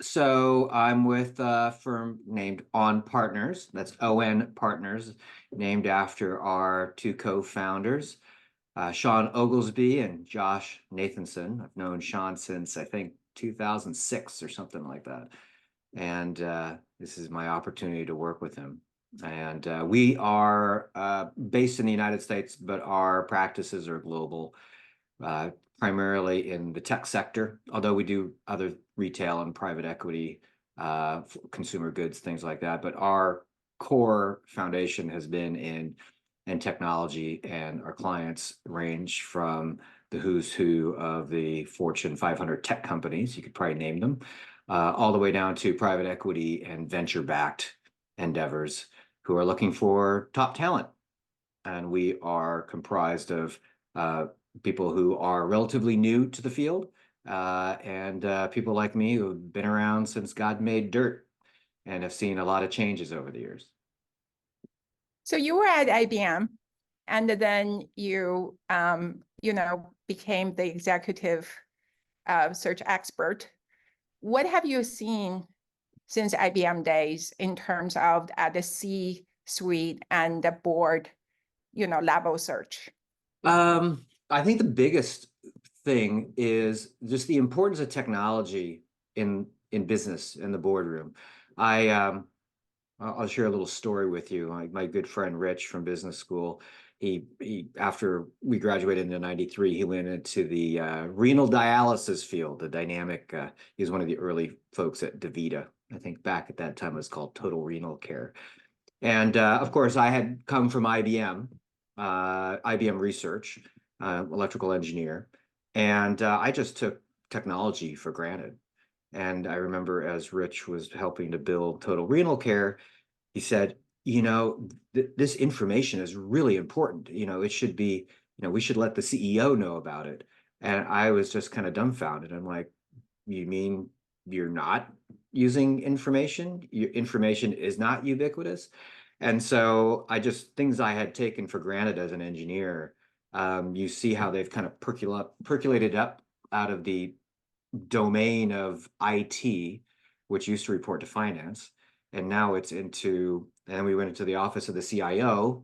So I'm with a firm named On Partners. That's ON Partners, named after our two co-founders, Sean Oglesby and Josh Nathanson. I've known Sean since I think 2006 or something like that. And this is my opportunity to work with him. And we are based in the United States, but our practices are global, primarily in the tech sector, although we do other retail and private equity, consumer goods, things like that. But our core foundation has been in technology, and our clients range from the who's who of the Fortune 500 tech companies, you could probably name them, all the way down to private equity and venture-backed endeavors who are looking for top talent. And we are comprised of people who are relatively new to the field, and people like me who've been around since God made dirt and have seen a lot of changes over the years. So you were at IBM, and then you became the executive search expert. What have you seen since IBM days in terms of at the C-suite and the board, level search? I think the biggest thing is just the importance of technology in business, in the boardroom. I'll share a little story with you. My good friend Rich from business school, he after we graduated in '93, he went into the renal dialysis field, the dynamic. He was one of the early folks at DaVita. I think back at that time it was called Total Renal Care. And of course, I had come from IBM, IBM Research, electrical engineer, and I just took technology for granted. And I remember as Rich was helping to build Total Renal Care, he said, this information is really important. It should be, we should let the CEO know about it. And I was just kind of dumbfounded. I'm like, you mean you're not using information? Your information is not ubiquitous? And so things I had taken for granted as an engineer, you see how they've kind of percolated up out of the domain of IT, which used to report to finance. And now it's and we went into the office of the CIO,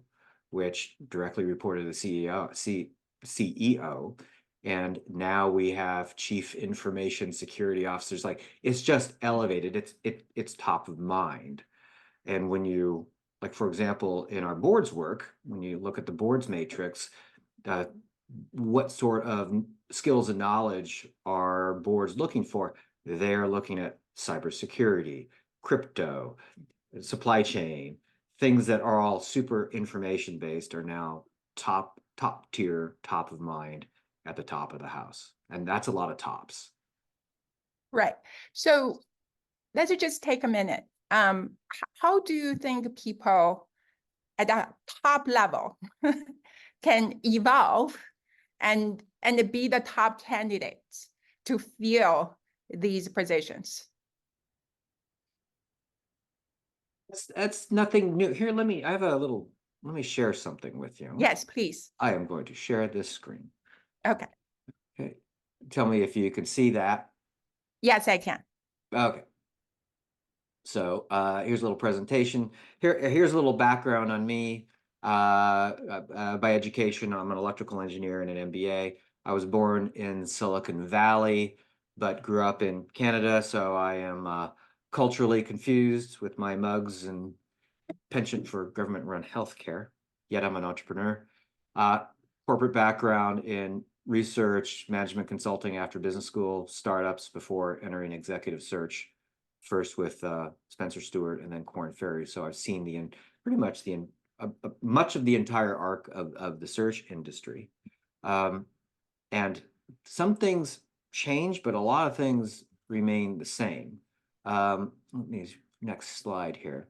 which directly reported to the CEO. And now we have chief information security officers. Like, it's just elevated. It's top of mind. And when you, like, for example, in our board's work, when you look at the board's matrix, what sort of skills and knowledge are boards looking for? They're looking at cybersecurity, crypto, supply chain, things that are all super information based are now top tier, top of mind at the top of the house. And that's a lot of tops. Right. So let's just take a minute. How do you think people at the top level can evolve and be the top candidates to fill these positions? That's nothing new. Here, let me share something with you. Yes, please. I am going to share this screen. Okay. Okay. Tell me if you can see that. Yes, I can. Okay. So here's a little presentation. Here's a little background on me. By education, I'm an electrical engineer and an MBA. I was born in Silicon Valley, but grew up in Canada. So I am culturally confused with my mugs and penchant for government-run healthcare. Yet I'm an entrepreneur. Corporate background in research, management consulting after business school, startups before entering executive search, first with Spencer Stewart and then Korn Ferry. So I've seen pretty much much of the entire arc of the search industry. And some things change, but a lot of things remain the same. Next slide here.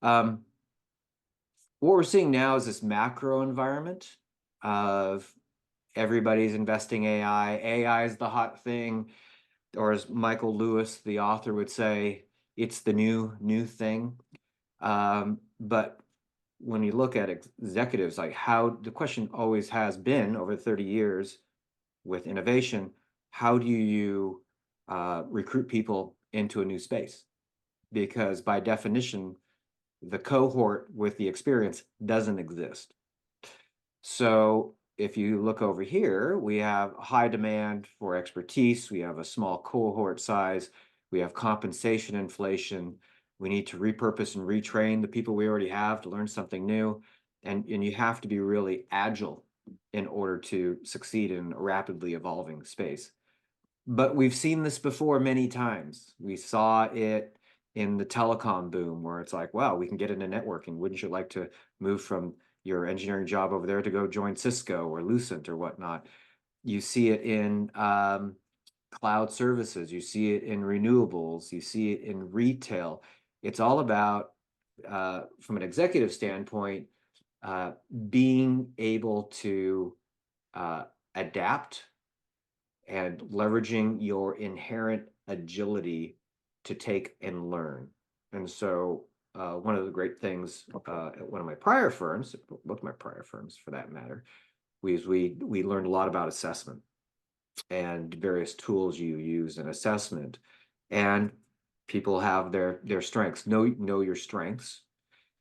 What we're seeing now is this macro environment of everybody's investing AI. AI is the hot thing, or as Michael Lewis, the author, would say, it's the new thing. But when you look at executives, like the question always has been over 30 years with innovation, how do you recruit people into a new space, because by definition, the cohort with the experience doesn't exist. So if you look over here, we have high demand for expertise. We have a small cohort size. We have compensation inflation. We need to repurpose and retrain the people we already have to learn something new. And you have to be really agile in order to succeed in a rapidly evolving space. But we've seen this before many times. We saw it in the telecom boom, where it's like, wow, we can get into networking. Wouldn't you like to move from your engineering job over there to go join Cisco or Lucent or whatnot? You see it in cloud services. You see it in renewables. You see it in retail. It's all about, from an executive standpoint, being able to adapt and leveraging your inherent agility to take and learn. And so one of the great things at one of my prior firms, both my prior firms for that matter, we learned a lot about assessment and various tools you use in assessment. And people have their strengths. Know your strengths,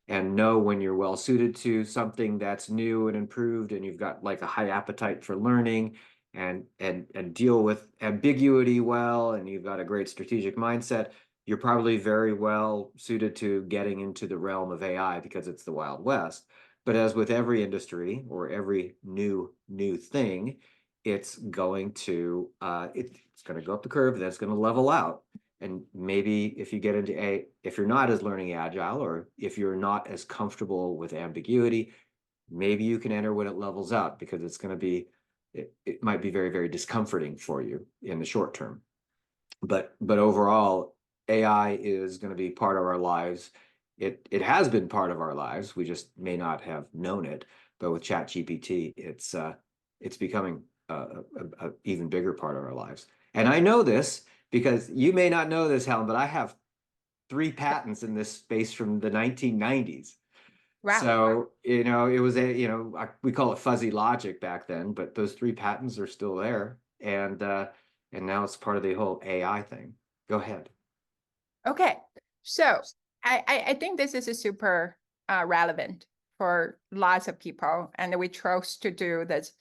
and know when you're well suited to something that's new and improved, and you've got like a high appetite for learning, and deal with ambiguity well, and you've got a great strategic mindset. You're probably very well suited to getting into the realm of AI, because it's the Wild West. But as with every industry or every new thing, it's going to go up the curve, then it's going to level out. And maybe if you get into if you're not as learning agile, or if you're not as comfortable with ambiguity, maybe you can enter when it levels out, because it's going to be, it might be very, very discomforting for you in the short term. But overall, AI is going to be part of our lives. It has been part of our lives. We just may not have known it. But with ChatGPT, it's becoming a even bigger part of our lives. And I know this because you may not know this, Helen, but I have 3 patents in this space from the 1990s. Wow. So, it was we call it fuzzy logic back then, but those 3 patents are still there. And now it's part of the whole AI thing. Go ahead. Okay. So I think this is a super relevant for lots of people. And we chose to do this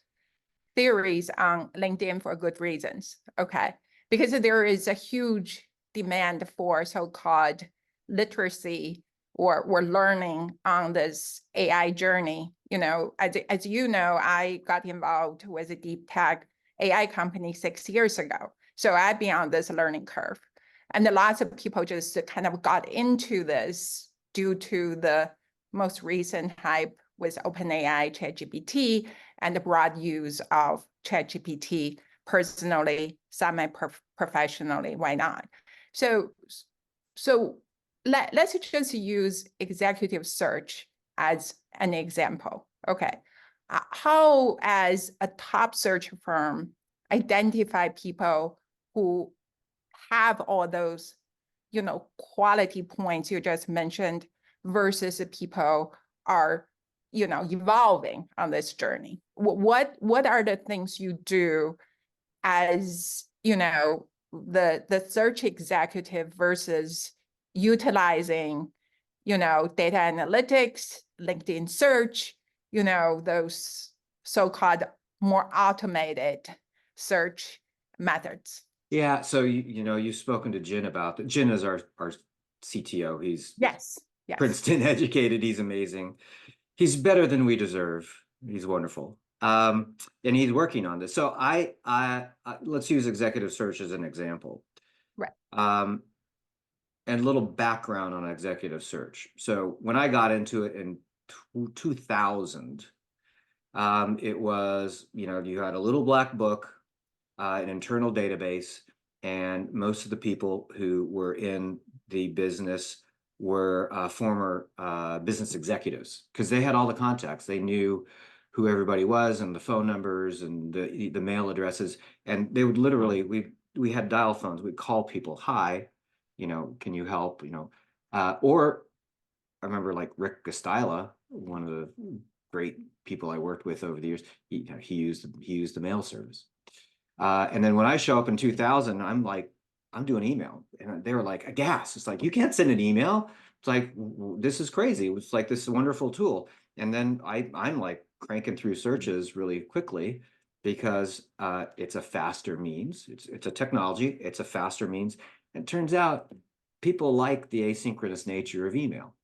series on LinkedIn for good reasons. Okay. Because there is a huge demand for so-called literacy or learning on this AI journey. As you know, I got involved with a deep tech AI company 6 years ago. So I've been on this learning curve. And lots of people just kind of got into this due to the most recent hype with OpenAI, ChatGPT, and the broad use of ChatGPT personally, semi-professionally. Why not? So let's just use executive search as an example. Okay. How, as a top search firm, identify people who have all those, quality points you just mentioned, versus the people are, evolving on this journey? What are the things you do as, the search executive versus utilizing, data analytics, LinkedIn search, those so-called more automated search methods? Yeah, so you've spoken to Jin about that. Jin is our CTO. He's Yes. Princeton educated. He's amazing. He's better than we deserve. He's wonderful. And he's working on this. So I let's use executive search as an example. Right. And a little background on executive search. So when I got into it in 2000, it was, you had a little black book, an internal database, and most of the people who were in the business were former business executives, because they had all the contacts. They knew who everybody was and the phone numbers and the mail addresses, and they would literally, we had dial phones. We'd call people, hi, can you help? Or I remember like Rick Gostila, one of the great people I worked with over the years. He used the mail service. And then when I show up in 2000, I'm like I'm doing email. And they were like aghast. It's like, you can't send an email. It's like, this is crazy. It's like this wonderful tool. And then I'm like cranking through searches really quickly because it's a faster means. It's a technology. It's a faster means. And it turns out people like the asynchronous nature of email.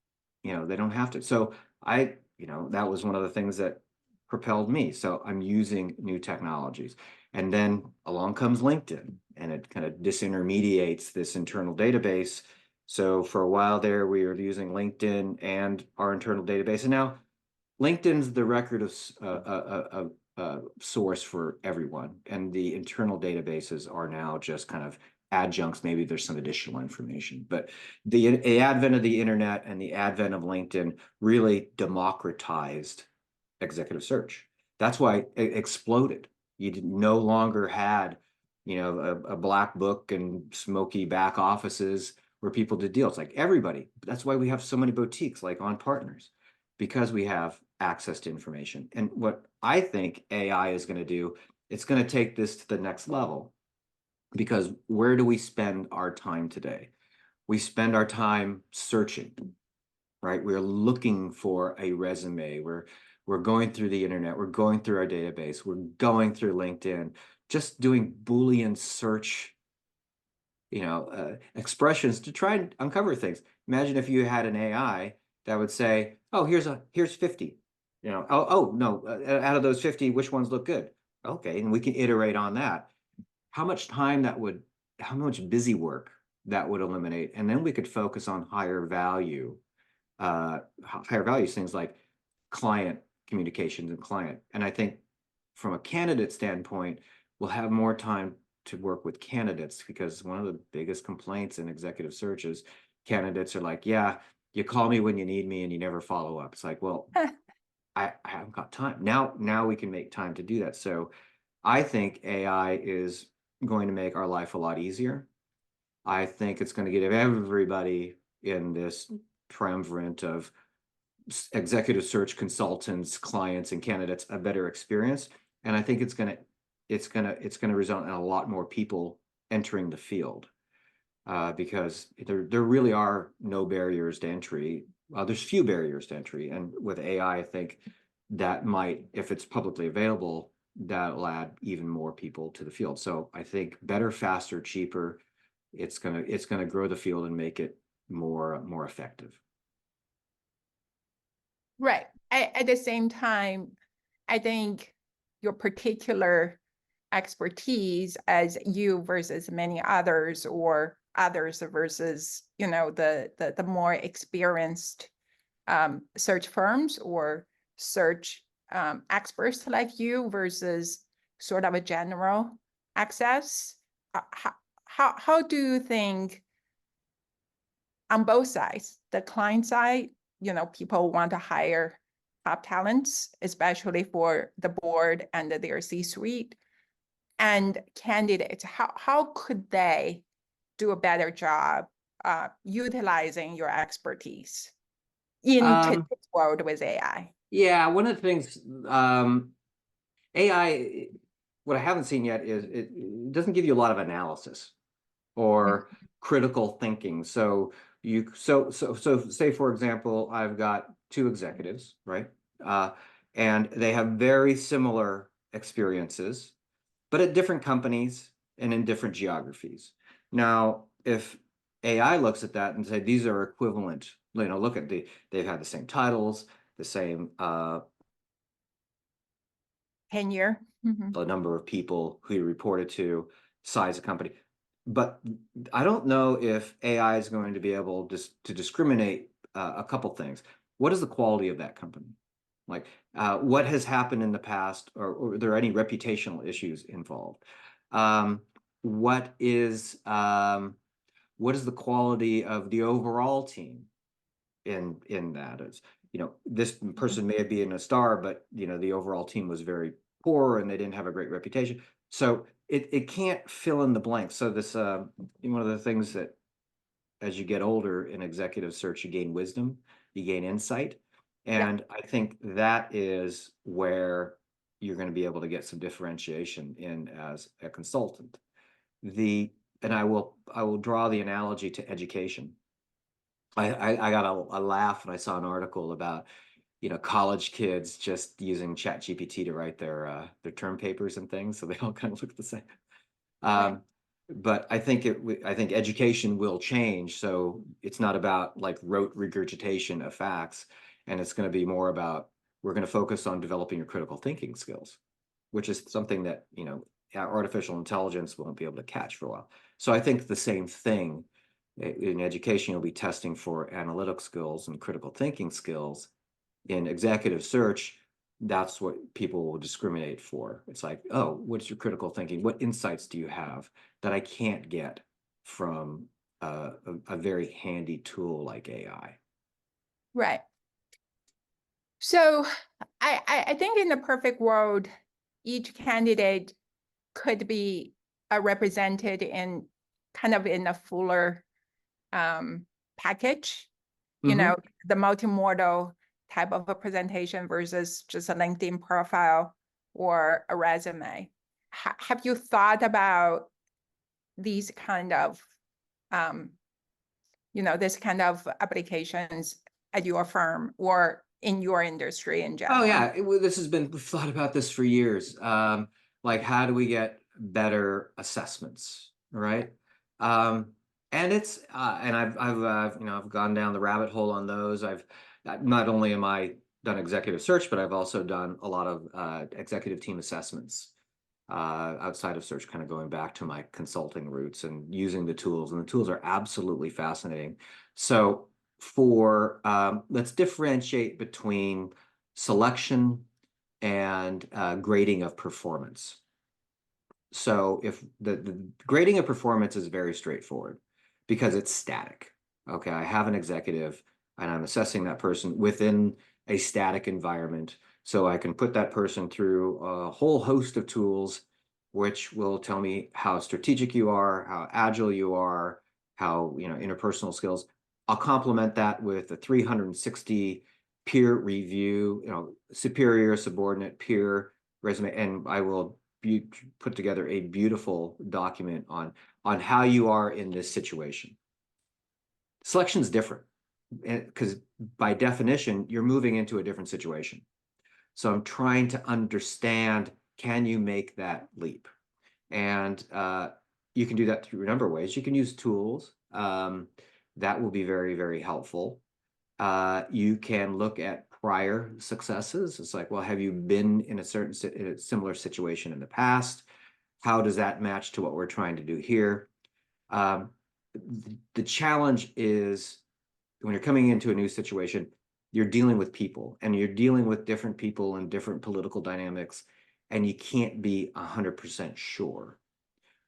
They don't have to. So that was one of the things that propelled me. So I'm using new technologies. And then along comes LinkedIn, and it kind of disintermediates this internal database. So for a while there, we were using LinkedIn and our internal database. And now LinkedIn's the record of source for everyone. And the internal databases are now just kind of adjuncts. Maybe there's some additional information, but the advent of the internet and the advent of LinkedIn really democratized executive search. That's why it exploded. You no longer had, a black book and smoky back offices where people did deals. Like everybody. That's why we have so many boutiques like On Partners, because we have access to information. And what I think AI is going to do, it's going to take this to the next level. Because where do we spend our time today? We spend our time searching, right? We're looking for a resume. We're going through the internet. We're going through our database. We're going through LinkedIn, just doing Boolean search, expressions to try and uncover things. Imagine if you had an AI that would say, "Oh, here's 50." Oh no, out of those 50, which ones look good? Okay, and we can iterate on that. How much how much busy work that would eliminate, and then we could focus on higher values, things like client communications and client. And I think from a candidate standpoint, we'll have more time to work with candidates, because one of the biggest complaints in executive search is candidates are like, yeah, you call me when you need me and you never follow up. It's like, well, I haven't got time. Now we can make time to do that. So I think AI is going to make our life a lot easier. I think it's going to give everybody in this triumvirate of executive search consultants, clients, and candidates a better experience. And I think it's going to result in a lot more people entering the field, because there really are no barriers to entry. There's few barriers to entry, and with AI, I think that might, if it's publicly available, that'll add even more people to the field. So I think better, faster, cheaper. It's gonna grow the field and make it more effective. Right. At the same time, I think your particular expertise as you versus many others, or others versus, the more experienced search firms or search experts like you versus sort of a general access. How do you think on both sides, the client side, people want to hire top talents, especially for the board and their C-suite, and candidates, how could they do a better job utilizing your expertise in today's world with AI? Yeah, one of the things, AI, what I haven't seen yet is it doesn't give you a lot of analysis or critical thinking. So say, for example, I've got two executives, right? And they have very similar experiences, but at different companies and in different geographies. Now, if AI looks at that and say these are equivalent, look at they've had the same titles, the same Tenure. the number of people who you reported to, size of company. But I don't know if AI is going to be able to discriminate a couple things. What is the quality of that company? Like, what has happened in the past, or are there any reputational issues involved? What is the quality of the overall team in that? Is, this person may be in a star, but the overall team was very poor and they didn't have a great reputation. So it can't fill in the blanks. So this one of the things that, as you get older in executive search, you gain wisdom, you gain insight. And I think that is where you're going to be able to get some differentiation in as a consultant. The and I will draw the analogy to education. I got a laugh when I saw an article about, college kids just using ChatGPT to write their term papers and things, so they all kind of look the same. Right. But I think I think education will change. So it's not about like rote regurgitation of facts, and it's going to be more about, we're going to focus on developing your critical thinking skills, which is something that, artificial intelligence won't be able to catch for a while. So I think the same thing in education, you'll be testing for analytic skills and critical thinking skills. In executive search, that's what people will discriminate for. It's like, oh, what's your critical thinking? What insights do you have that I can't get from a very handy tool like AI? Right. So I think in the perfect world, each candidate could be represented in kind of in a fuller package, the multimodal type of a presentation versus just a LinkedIn profile or a resume. Have you thought about these kind of, this kind of applications at your firm or in your industry in Oh general? yeah, we've thought about this for years. Like, how do we get better assessments, right? And I've gone down the rabbit hole on those. I've not only am I done executive search, but I've also done a lot of executive team assessments outside of search, kind of going back to my consulting roots and using the tools. And the tools are absolutely fascinating. So let's differentiate between selection and grading of performance. So if the grading of performance is very straightforward because it's static. Okay, I have an executive and I'm assessing that person within a static environment. So I can put that person through a whole host of tools, which will tell me how strategic you are, how agile you are, how, interpersonal skills. I'll complement that with a 360 peer review, superior, subordinate, peer resume, and I will put together a beautiful document on how you are in this situation. Selection is different because by definition, you're moving into a different situation. So I'm trying to understand, can you make that leap? And you can do that through a number of ways. You can use tools. That will be very, very helpful. You can look at prior successes. It's like, well, have you been in a similar situation in the past? How does that match to what we're trying to do here? The challenge is when you're coming into a new situation, you're dealing with people and you're dealing with different people and different political dynamics, and you can't be 100% sure.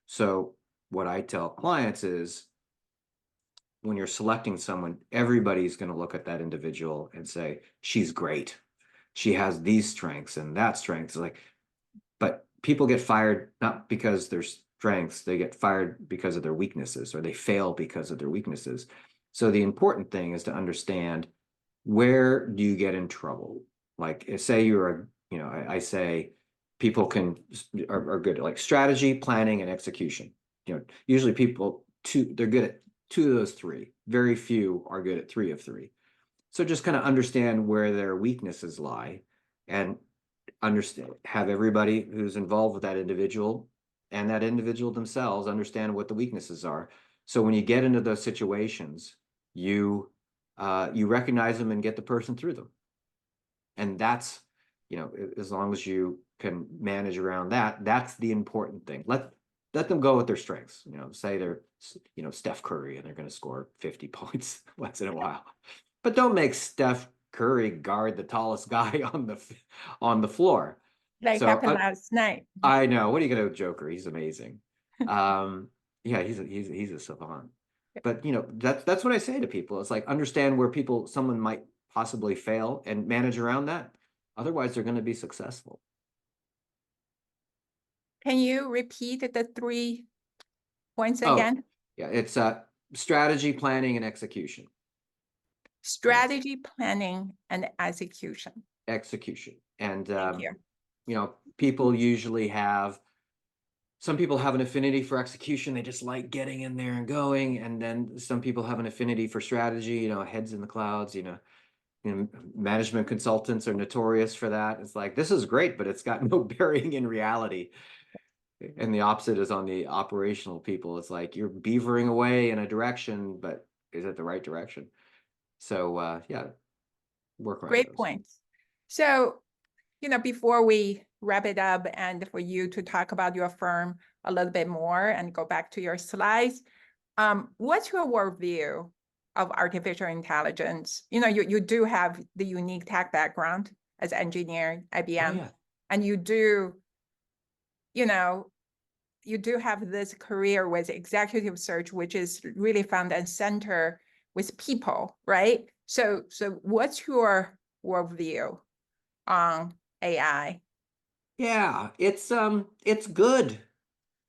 So what I tell clients is, when you're selecting someone, everybody's going to look at that individual and say, she's great. She has these strengths and that strength. But people get fired not because they're strengths, they get fired because of their weaknesses, or they fail because of their weaknesses. So the important thing is to understand, where do you get in trouble? Like, say you're I say people are good at like strategy, planning, and execution. Usually they're good at 2 of those 3. Very few are good at 3 of 3. So just kind of understand where their weaknesses lie, and have everybody who's involved with that individual and that individual themselves understand what the weaknesses are. So when you get into those situations, you recognize them and get the person through them. And that's, as long as you can manage around that, that's the important thing. Let them go with their strengths. Say they're, Steph Curry and they're going to score 50 points once in a while. But don't make Steph Curry guard the tallest guy on the floor. Like happened last night. I know. What are you going to do, Joker? He's amazing. Yeah, he's a savant. But that's what I say to people. It's like, understand where someone might possibly fail and manage around that. Otherwise, they're going to be successful. Can you repeat the 3 points Oh, again? yeah, it's strategy, planning, and execution. Strategy, planning, and execution. Execution. And Thank you. people usually have some people have an affinity for execution. They just like getting in there and going. And then some people have an affinity for strategy, you know, heads in the clouds, you know, management consultants are notorious for that. It's like, this is great, but it's got no bearing in reality. And the opposite is on the operational people. It's like you're beavering away in a direction, but is it the right direction? So yeah, work around Great those. points. So, before we wrap it up and for you to talk about your firm a little bit more and go back to your slides, what's your worldview of artificial intelligence? You do have the unique tech background as engineer, IBM, Oh, yeah. and you do have this career with executive search, which is really front and center with people, right? So what's your worldview on AI? Yeah, it's good.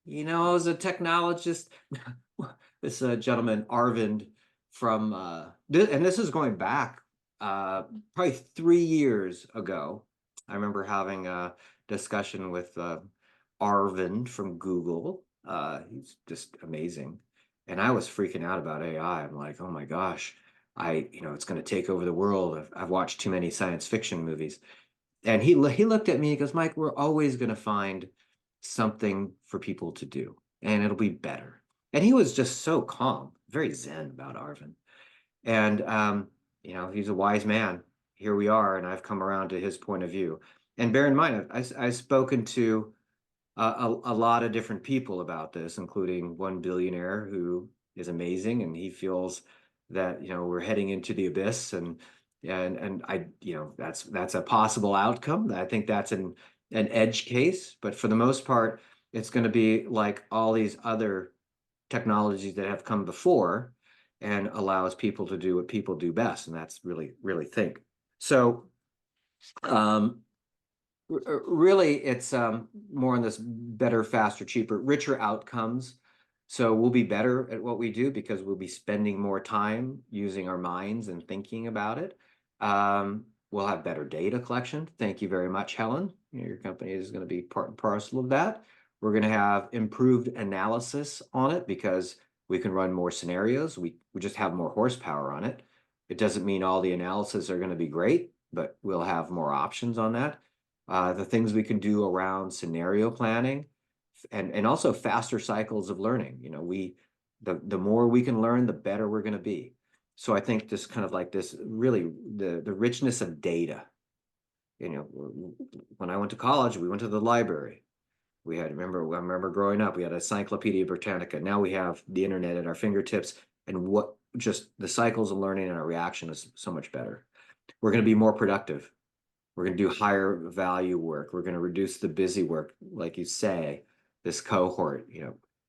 You know, as a technologist, this gentleman Arvind from and this is going back probably 3 years ago. I remember having a discussion with Arvind from Google. He's just amazing, and I was freaking out about AI. I'm like, oh my gosh, it's going to take over the world. I've watched too many science fiction movies. And he looked at me, he goes, Mike, we're always going to find something for people to do, and it'll be better. And he was just so calm, very zen about Arvin. And he's a wise man. Here we are, and I've come around to his point of view. And bear in mind, I've spoken to a lot of different people about this, including one billionaire who is amazing, and he feels that we're heading into the abyss, and I that's a possible outcome. I think that's an edge case, but for the most part, it's going to be like all these other technologies that have come before, and allows people to do what people do best, and that's really think. So um, really, it's more on this better, faster, cheaper, richer outcomes. So we'll be better at what we do because we'll be spending more time using our minds and thinking about it. We'll have better data collection. Thank you very much, Helen. Your company is going to be part and parcel of that. We're going to have improved analysis on it because we can run more scenarios. We just have more horsepower on it. It doesn't mean all the analysis are going to be great, but we'll have more options on that. The things we can do around scenario planning and also faster cycles of learning. The more we can learn, the better we're going to be. So I think this kind of like this really the richness of data. When I went to college, we went to the library. I remember growing up, we had Encyclopedia Britannica. Now we have the internet at our fingertips, and what just the cycles of learning and our reaction is so much better. We're going to be more productive. We're going to do higher value work. We're going to reduce the busy work, like you say, this cohort.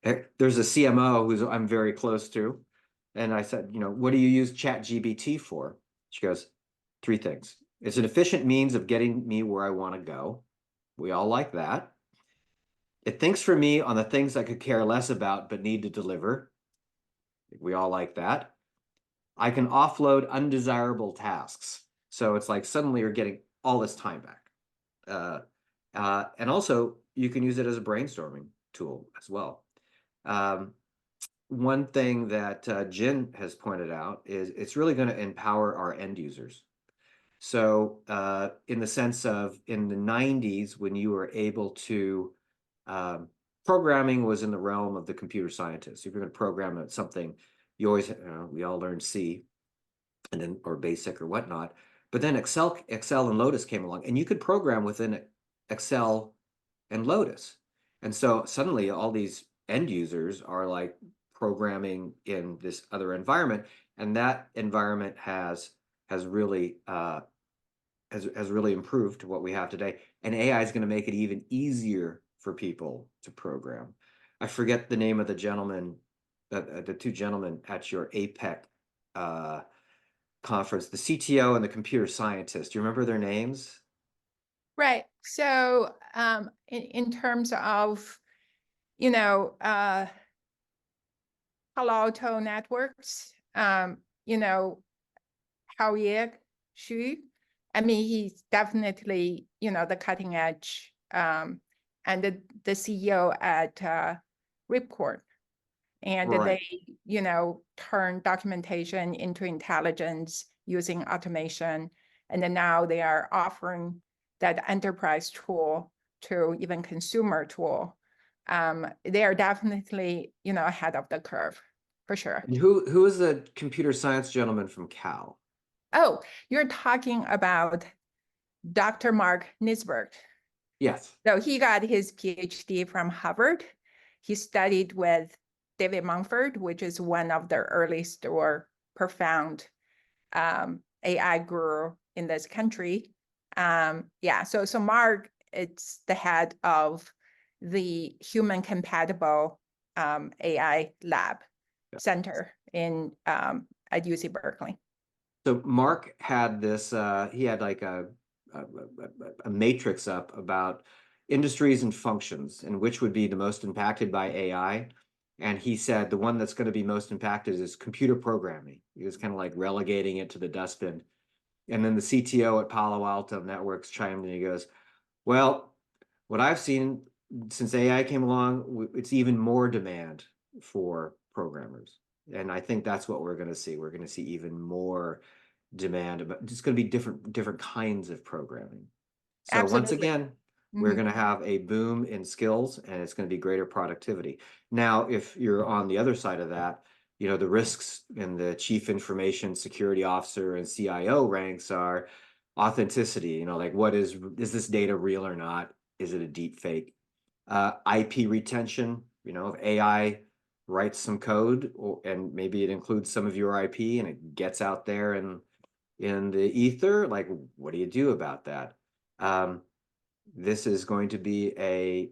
There's a CMO who's I'm very close to. And I said, what do you use ChatGPT for? She goes, 3 things. It's an efficient means of getting me where I want to go. We all like that. It thinks for me on the things I could care less about but need to deliver. We all like that. I can offload undesirable tasks. So it's like suddenly you're getting all this time back. And also, you can use it as a brainstorming tool as well. One thing that Jin has pointed out is it's really going to empower our end users. So in the sense of in the 90s, when you were able to, programming was in the realm of the computer scientists. If you're going to program something, you always, we all learned C and then or basic or whatnot. But then Excel and Lotus came along, and you could program within Excel and Lotus. And so suddenly all these end users are like programming in this other environment, and that environment has really improved to what we have today. And AI is going to make it even easier for people to program. I forget the name of the gentleman, the 2 gentlemen at your APEC conference, the CTO and the computer scientist. Do you remember their names? Right. So in terms of, Palo Alto networks, Haoye Xu, I mean, he's definitely, the cutting edge and the CEO at Ripcord. And Right. they, turn documentation into intelligence using automation. And then now they are offering that enterprise tool to even consumer tool. They are definitely, ahead of the curve, for sure. And who is the computer science gentleman from Cal? Oh, you're talking about Dr. Mark Nisberg. Yes. So he got his PhD from Harvard. He studied with David Mumford, which is one of the earliest or profound AI guru in this country. So Mark, it's the head of the human compatible AI lab center at UC Berkeley. So Mark had this, he had like a matrix up about industries and functions and which would be the most impacted by AI. And he said the one that's going to be most impacted is computer programming. He was kind of like relegating it to the dustbin. And then the CTO at Palo Alto Networks chimed in. He goes, well, what I've seen since AI came along, it's even more demand for programmers. And I think that's what we're going to see. We're going to see even more demand, but it's going to be different kinds of programming. So once Absolutely. again, we're going to have a boom in skills and it's going to be greater productivity. Now, if you're on the other side of that, the risks in the chief information security officer and CIO ranks are authenticity, like is this data real or not? Is it a deep fake? IP retention, if AI writes some code and maybe it includes some of your IP and it gets out there and in the ether, like what do you do about that? This is going to be a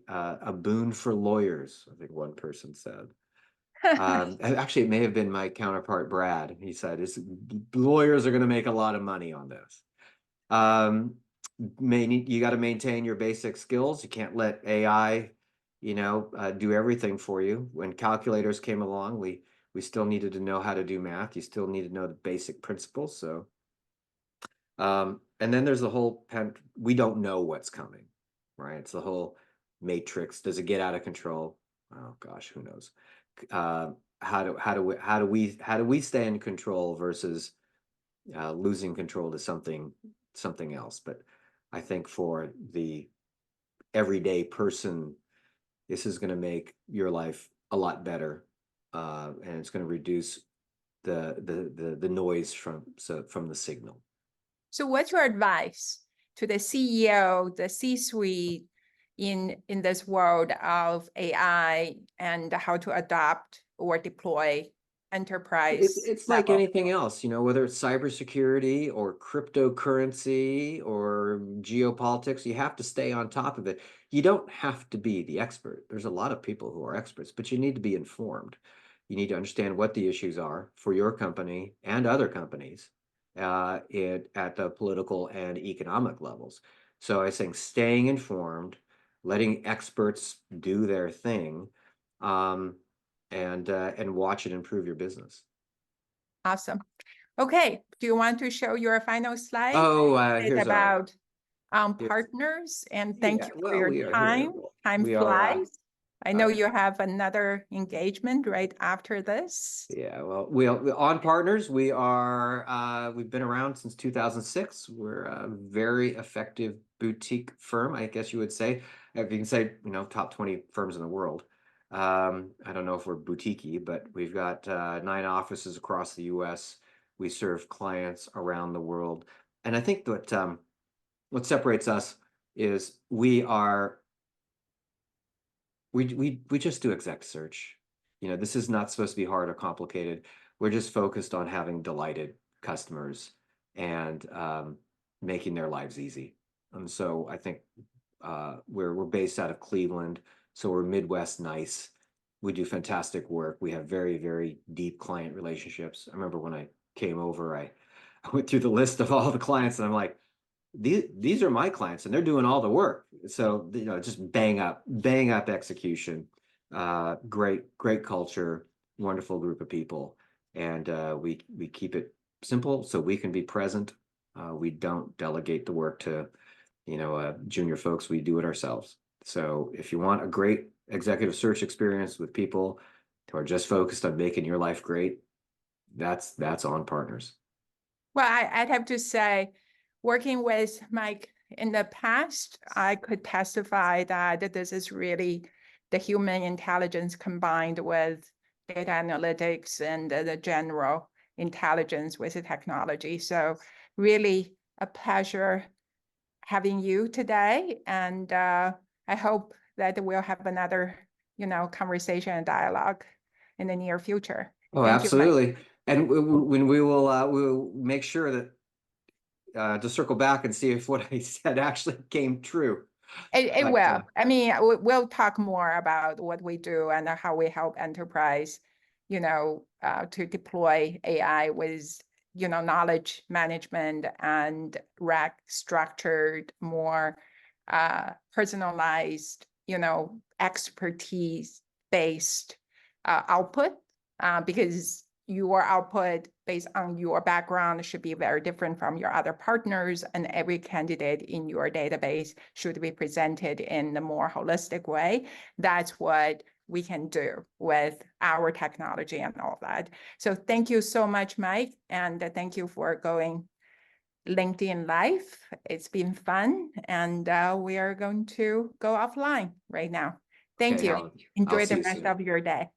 boon for lawyers, I think one person said. Actually, it may have been my counterpart, Brad. He said, lawyers are going to make a lot of money on this. You got to maintain your basic skills. You can't let AI, do everything for you. When calculators came along, we still needed to know how to do math. You still need to know the basic principles. So, and then there's the whole we don't know what's coming, right? It's the whole matrix. Does it get out of control? Oh gosh, who knows? How do we stay in control versus losing control to something else? But I think for the everyday person, this is going to make your life a lot better, and it's going to reduce the noise from the signal. So what's your advice to the CEO, the C-suite in this world of AI and how to adopt or deploy enterprise It's like level? anything else, whether it's cybersecurity or cryptocurrency or geopolitics, you have to stay on top of it. You don't have to be the expert. There's a lot of people who are experts, but you need to be informed. You need to understand what the issues are for your company and other companies at the political and economic levels. So I think staying informed, letting experts do their thing, and watch it improve your business. Awesome. Okay, do you want to show your final slide? Oh, It's here's about here's, partners, and thank you for well, your we are here. time. Time We are, flies. I know yeah. you have another engagement right after this. Yeah, well, on partners, we've been around since 2006. We're a very effective boutique firm, I guess you would say. If you can say, top 20 firms in the world. I don't know if we're boutique-y, but we've got 9 offices across the US. We serve clients around the world. And I think that what separates us is we just do exec search. This is not supposed to be hard or complicated. We're just focused on having delighted customers and making their lives easy. And so I think we're based out of Cleveland, so we're Midwest nice. We do fantastic work. We have very, very deep client relationships. I remember when I came over, I went through the list of all the clients, and I'm like, these are my clients and they're doing all the work. So, just bang up execution, great culture, wonderful group of people. And we keep it simple so we can be present. We don't delegate the work to, junior folks. We do it ourselves. So if you want a great executive search experience with people who are just focused on making your life great, that's on Partners. Well, I'd have to say, working with Mike in the past, I could testify that this is really the human intelligence combined with data analytics and the general intelligence with the technology. So really a pleasure having you today. And I hope that we'll have another, conversation and dialogue in the near future. Oh, Thank you, Mike. absolutely. And when we'll make sure that to circle back and see if what I said actually came true. It But will. I mean, we'll talk more about what we do and how we help enterprise, to deploy AI with, knowledge management and rack structured, more personalized, expertise based output, because your output based on your background should be very different from your other partners, and every candidate in your database should be presented in a more holistic way. That's what we can do with our technology and all that. So thank you so much, Mike, and thank you for going LinkedIn Live. It's been fun, and we are going to go offline right now. Thank okay, you. Helen, I'll Enjoy see the you rest soon. of your day.